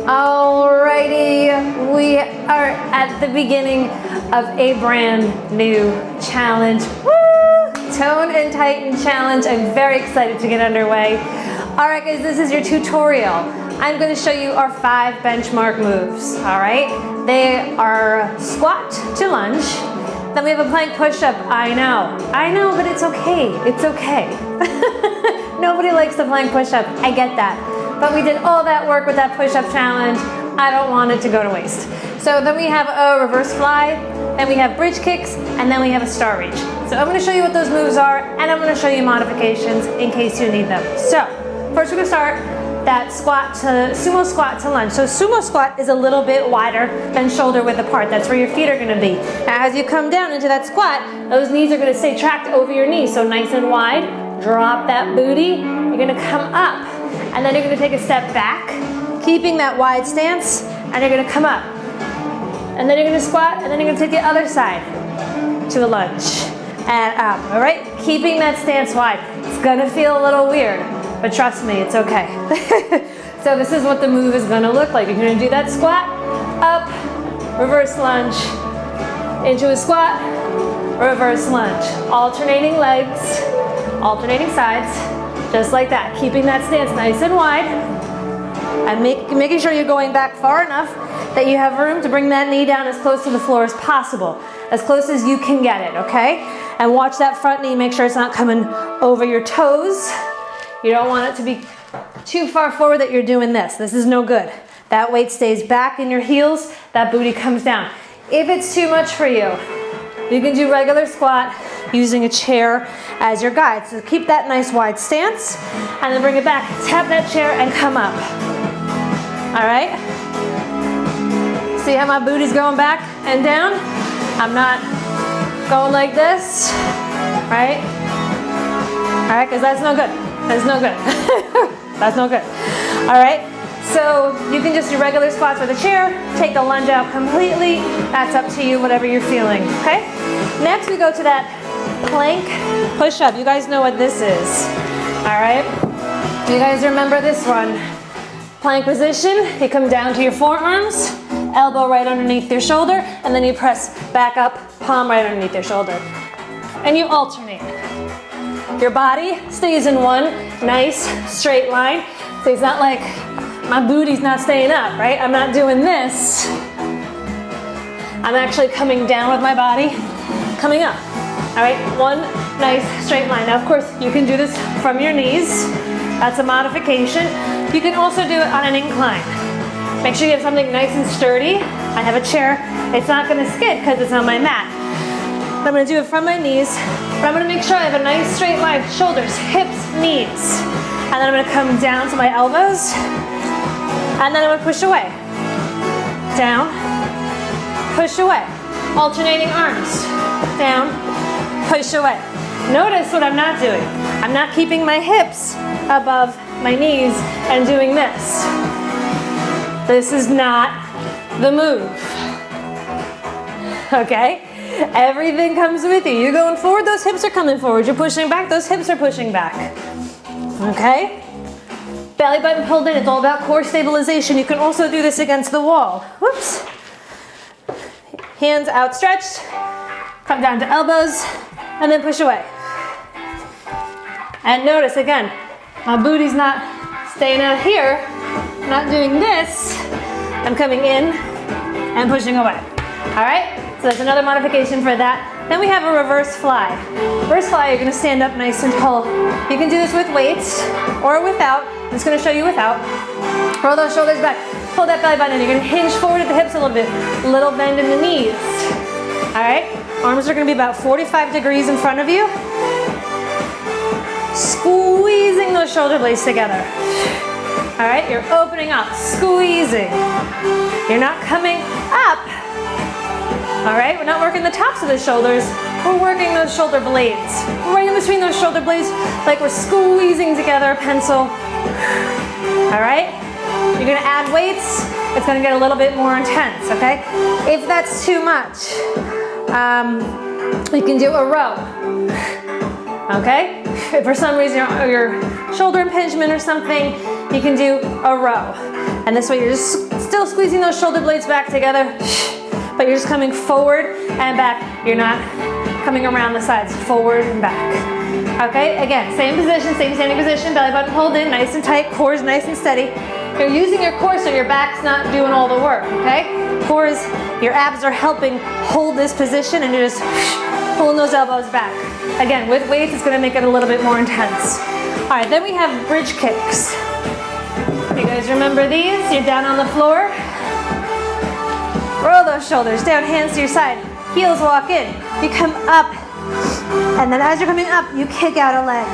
Alrighty, we are at the beginning of a brand new challenge. Woo! Tone and Tighten challenge. I'm very excited to get underway. Alright guys, this is your tutorial. I'm going to show you our 5 benchmark moves. Alright, they are squat to lunge. Then we have a plank push-up. I know, but it's okay. It's okay. Nobody likes the plank push-up. I get that. But we did all that work with that push-up challenge. I don't want it to go to waste. So then we have a reverse fly, then we have bridge kicks, and then we have a star reach. So I'm going to show you what those moves are, and I'm going to show you modifications in case you need them. So first we're going to start that sumo squat to lunge. So sumo squat is a little bit wider than shoulder width apart. That's where your feet are going to be. Now as you come down into that squat, those knees are going to stay tracked over your knees. So nice and wide. Drop that booty. You're going to come up. And then you're going to take a step back, keeping that wide stance, and you're going to come up. And then you're going to squat, and then you're going to take the other side to a lunge and up, all right? Keeping that stance wide. It's going to feel a little weird, but trust me, it's okay. So this is what the move is going to look like. You're going to do that squat, up, reverse lunge, into a squat, reverse lunge. Alternating legs, alternating sides. Just like that, keeping that stance nice and wide and making sure you're going back far enough that you have room to bring that knee down as close to the floor as possible, as close as you can get it, okay? And watch that front knee, make sure it's not coming over your toes. You don't want it to be too far forward that you're doing this. This is no good. That weight stays back in your heels, that booty comes down. If it's too much for you, you can do regular squat using a chair as your guide. So keep that nice wide stance and then bring it back. Tap that chair and come up. All right? See how my booty's going back and down? I'm not going like this, right? All right, because that's no good. That's no good. That's no good. All right? So you can just do regular squats with a chair, take the lunge out completely. That's up to you, whatever you're feeling, okay? Next we go to that plank push-up. You guys know what this is, all right? You guys remember this one. Plank position, you come down to your forearms, elbow right underneath your shoulder, and then you press back up, palm right underneath your shoulder. And you alternate. Your body stays in one nice straight line, so it's not like my booty's not staying up, right? I'm not doing this. I'm actually coming down with my body, coming up. All right, one nice straight line. Now, of course, you can do this from your knees. That's a modification. You can also do it on an incline. Make sure you have something nice and sturdy. I have a chair. It's not gonna skid because it's on my mat. I'm gonna do it from my knees, but I'm gonna make sure I have a nice straight line. Shoulders, hips, knees. And then I'm gonna come down to my elbows. And then I'm gonna push away. Down, push away. Alternating arms. Down, push away. Notice what I'm not doing. I'm not keeping my hips above my knees and doing this. This is not the move. Okay? Everything comes with you. You're going forward, those hips are coming forward. You're pushing back, those hips are pushing back. Okay? Belly button pulled in, it's all about core stabilization. You can also do this against the wall. Whoops. Hands outstretched, come down to elbows, and then push away. And notice again, my booty's not staying out here, I'm not doing this. I'm coming in and pushing away. All right, so that's another modification for that. Then we have a reverse fly. Reverse fly, you're gonna stand up nice and tall. You can do this with weights or without. I'm just gonna show you without. Roll those shoulders back, pull that belly button in. You're gonna hinge forward at the hips a little bit. Little bend in the knees. All right, arms are gonna be about 45 degrees in front of you. Squeezing those shoulder blades together. All right, you're opening up, squeezing. You're not coming up. All right, we're not working the tops of the shoulders, we're working those shoulder blades. Right in between those shoulder blades, like we're squeezing together a pencil. All right, you're gonna add weights, it's gonna get a little bit more intense, okay? If that's too much, you can do a row, okay? If for some reason your shoulder impingement or something, you can do a row. And this way you're just still squeezing those shoulder blades back together, but you're just coming forward and back. You're not coming around the sides, forward and back. Okay, again, same position, same standing position, belly button pulled in, nice and tight, core is nice and steady. You're using your core so your back's not doing all the work, okay? Core is, your abs are helping hold this position and you're just pulling those elbows back. Again, with weights, it's gonna make it a little bit more intense. All right, then we have bridge kicks. You guys remember these? You're down on the floor. Roll those shoulders down, hands to your side. Heels walk in. You come up. And then as you're coming up, you kick out a leg.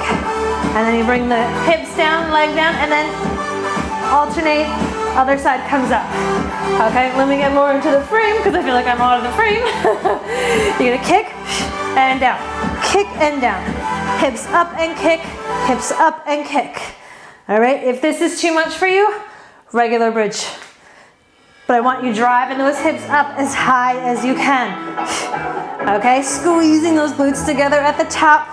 And then you bring the hips down, leg down, and then alternate, other side comes up. Okay, let me get more into the frame because I feel like I'm out of the frame. You're gonna kick and down, kick and down. Hips up and kick, hips up and kick. All right, if this is too much for you, regular bridge. But I want you driving those hips up as high as you can. Okay, squeezing those glutes together at the top.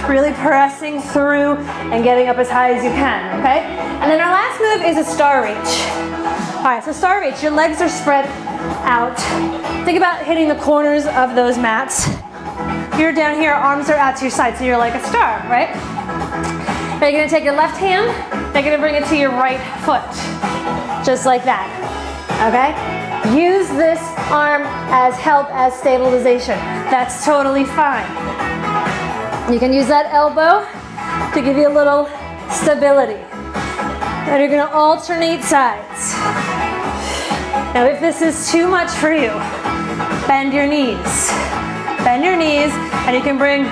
Really pressing through and getting up as high as you can, okay? And then our last move is a star reach. All right, so star reach, your legs are spread out. Think about hitting the corners of those mats. You're down here, arms are out to your side, so you're like a star, right? Now you're gonna take your left hand, you're gonna bring it to your right foot, just like that, okay? Use this arm as help, as stabilization. That's totally fine. You can use that elbow to give you a little stability. And you're gonna alternate sides. Now if this is too much for you, bend your knees. Bend your knees and you can bring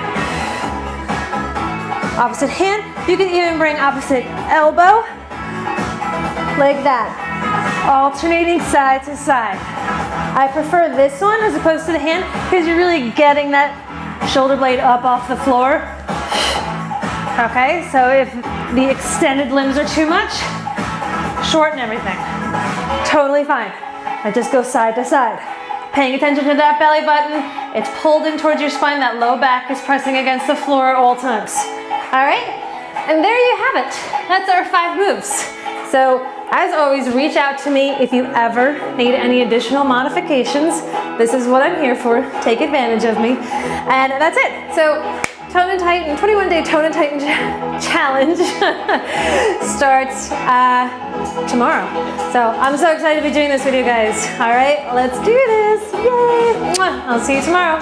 opposite hand. You can even bring opposite elbow, like that. Alternating side to side. I prefer this one as opposed to the hand because you're really getting that shoulder blade up off the floor. Okay, so if the extended limbs are too much, shorten everything. Totally fine. I just go side to side. Paying attention to that belly button. It's pulled in towards your spine. That low back is pressing against the floor at all times. All right, and there you have it. That's our 5 moves. So as always, reach out to me if you ever need any additional modifications. This is what I'm here for. Take advantage of me. And that's it. So Tone and Tighten, 21-day Tone and Tighten challenge starts tomorrow. So I'm so excited to be doing this with you guys. All right, let's do this. Yay. I'll see you tomorrow.